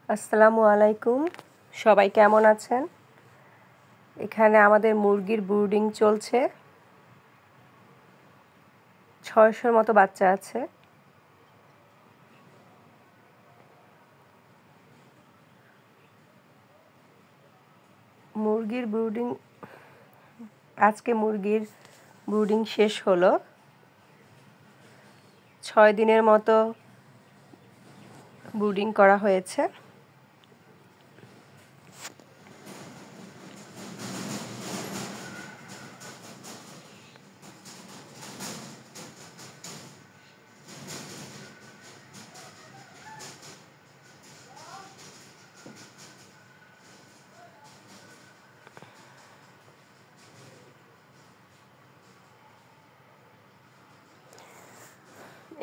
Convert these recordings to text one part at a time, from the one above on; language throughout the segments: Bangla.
আসসালামু আলাইকুম। সবাই কেমন আছেন? এখানে আমাদের মুরগির ব্রুডিং চলছে। ৬০০-র মতো বাচ্চা আছে। আজকে মুরগির ব্রুডিং শেষ হলো। ৬ দিনের মতো ব্রুডিং করা হয়েছে।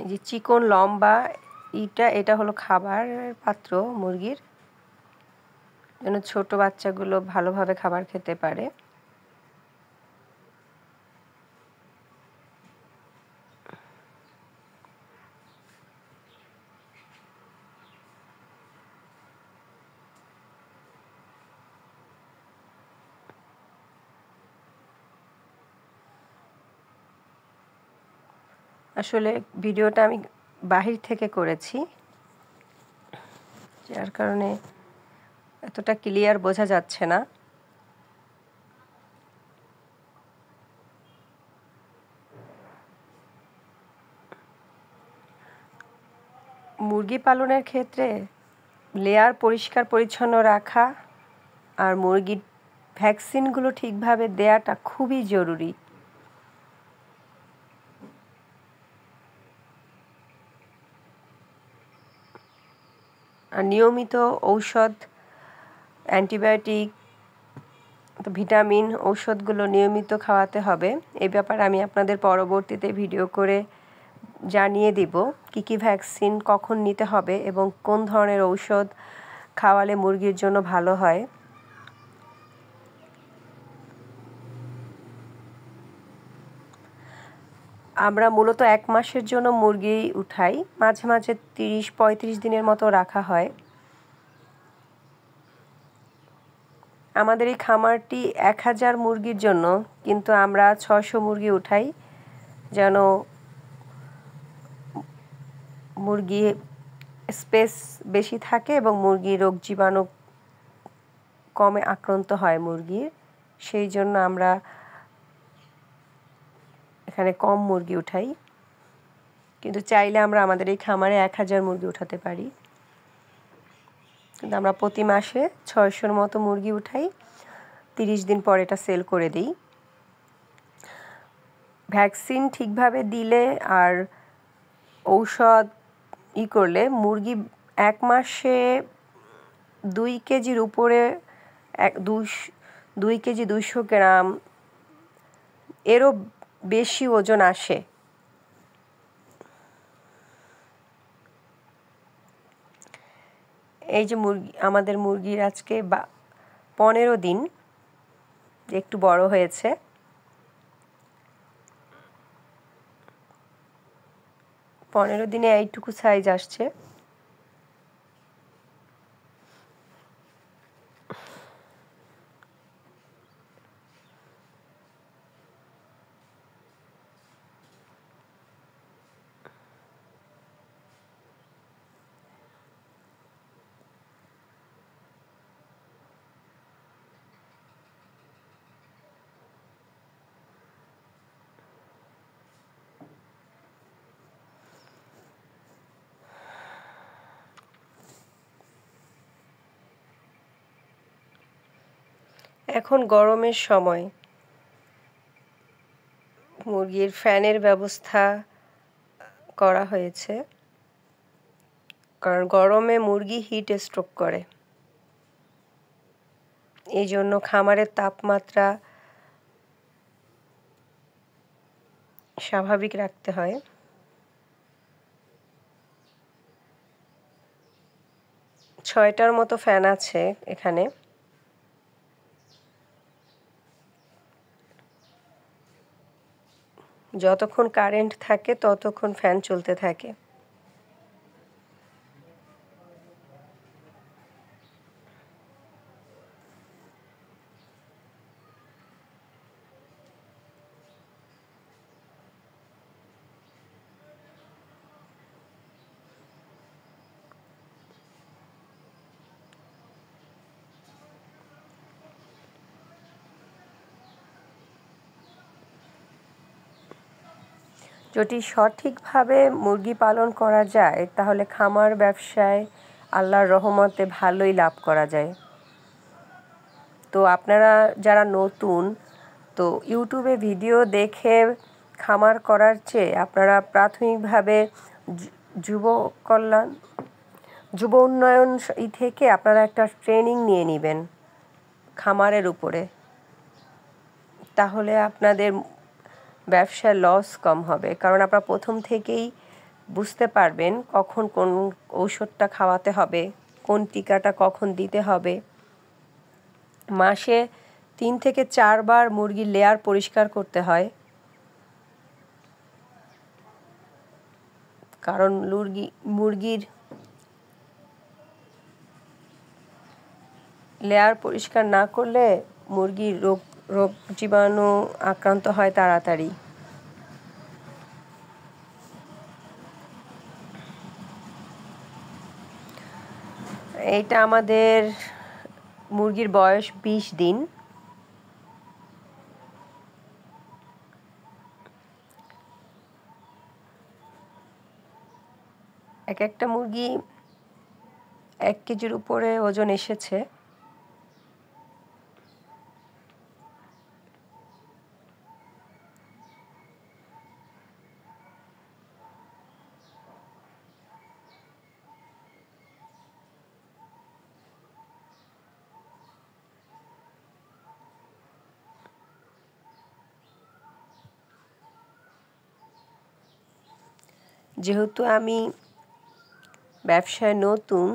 এই যে চিকন লম্বা এটা হলো খাবারের পাত্র মুরগির, যেন ছোট বাচ্চাগুলো ভালোভাবে খাবার খেতে পারে। আসলে ভিডিওটা আমি বাহির থেকে করেছি, যার কারণে এতটা ক্লিয়ার বোঝা যাচ্ছে না। মুরগি পালনের ক্ষেত্রে লেয়ার পরিষ্কার পরিচ্ছন্ন রাখা আর মুরগির ভ্যাকসিনগুলো ঠিকভাবে দেওয়াটা খুবই জরুরি। আর নিয়মিত ঔষধ, অ্যান্টিবায়োটিক, ভিটামিন ঔষধগুলো নিয়মিত খাওয়াতে হবে। এই ব্যাপারে আমি আপনাদের পরবর্তীতে ভিডিও করে জানিয়ে দিব কী ভ্যাকসিন কখন নিতে হবে এবং কোন ধরনের ঔষধ খাওয়ালে মুরগির জন্য ভালো হয়। আমরা মূলত 1 মাসের জন্য মুরগি উঠাই, মাঝে মাঝে 30-35 দিনের মতো রাখা হয়। আমাদের এই খামারটি 1000 মুরগির জন্য, কিন্তু আমরা 600 মুরগি উঠাই, যেন মুরগি স্পেস বেশি থাকে এবং মুরগি রোগ জীবাণু কমে আক্রান্ত হয় মুরগির। সেই জন্য আমরা এখানে কম মুরগি উঠাই, কিন্তু চাইলে আমরা আমাদের এই খামারে 1000 মুরগি উঠাতে পারি। কিন্তু আমরা প্রতি মাসে 600-র মতো মুরগি উঠাই, 30 দিন পর এটা সেল করে দিই। ভ্যাকসিন ঠিকভাবে দিলে আর ঔষধ করলে মুরগি 1 মাসে 2 কেজির উপরে 2 কেজি 200 গ্রাম এরও বেশি ওজন আসে। এই যে আমাদের মুরগির আজকে 15 দিন, একটু বড় হয়েছে। পনেরো দিনে এইটুকু সাইজ আসছে। এখন গরমের সময় মুরগির ফ্যানের ব্যবস্থা করা হয়েছে, কারণ গরমে মুরগি হিট স্ট্রোক করে। এই জন্য খামারের তাপমাত্রা স্বাভাবিক রাখতে হয়। ছয়টার মতো ফ্যান আছে এখানে। যতক্ষণ কারেন্ট থাকে ততক্ষণ ফ্যান চলতে থাকে। যদি সঠিকভাবে মুরগি পালন করা যায় তাহলে খামার ব্যবসায় আল্লাহর রহমতে ভালোই লাভ করা যায়। তো আপনারা যারা নতুন, তো ইউটিউবে ভিডিও দেখে খামার করার চেয়ে আপনারা প্রাথমিকভাবে যুব উন্নয়ন থেকে আপনারা একটা ট্রেনিং নিয়ে নেবেন খামারের উপরে, তাহলে আপনাদের ব্যবসায় লস কম হবে। কারণ আপনারা প্রথম থেকেই বুঝতে পারবেন কখন কোন ঔষধটা খাওয়াতে হবে, কোন টিকাটা কখন দিতে হবে। মাসে 3 থেকে 4 বার মুরগির লেয়ার পরিষ্কার করতে হয়, কারণ মুরগির লেয়ার পরিষ্কার না করলে মুরগির রোগ জীবাণু আক্রান্ত হয় তাড়াতাড়ি। এইটা আমাদের মুরগির বয়স 20 দিন। একটা মুরগি 1 কেজির উপরে ওজন এসেছে। যেহেতু আমি ব্যবসায় নতুন,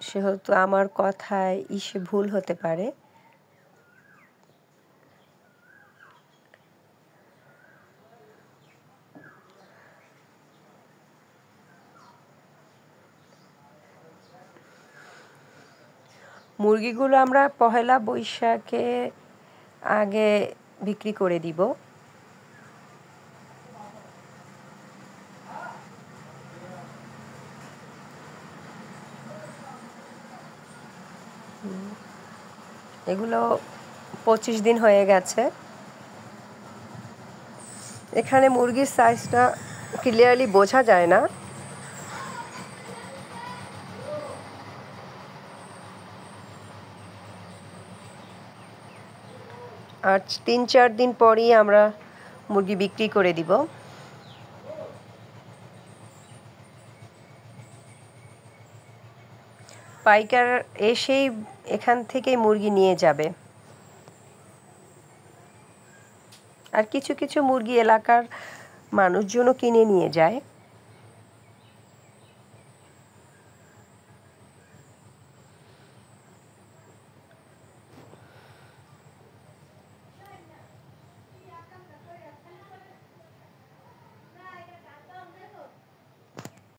সেহেতু আমার কথায় ভুল হতে পারে। মুরগিগুলো আমরা পহেলা বৈশাখে আগে বিক্রি করে দিব। এগুলো 25 দিন হয়ে গেছে। এখানে মুরগির সাইজটা ক্লিয়ারলি বোঝা যায় না, আর 3-4 দিন পরই আমরা মুরগি বিক্রি করে দিব। পাইকার এসেই এখান থেকেই মুরগি নিয়ে যাবে। আর কিছু কিছু মুরগি এলাকার মানুষজনও কিনে নিয়ে যায়।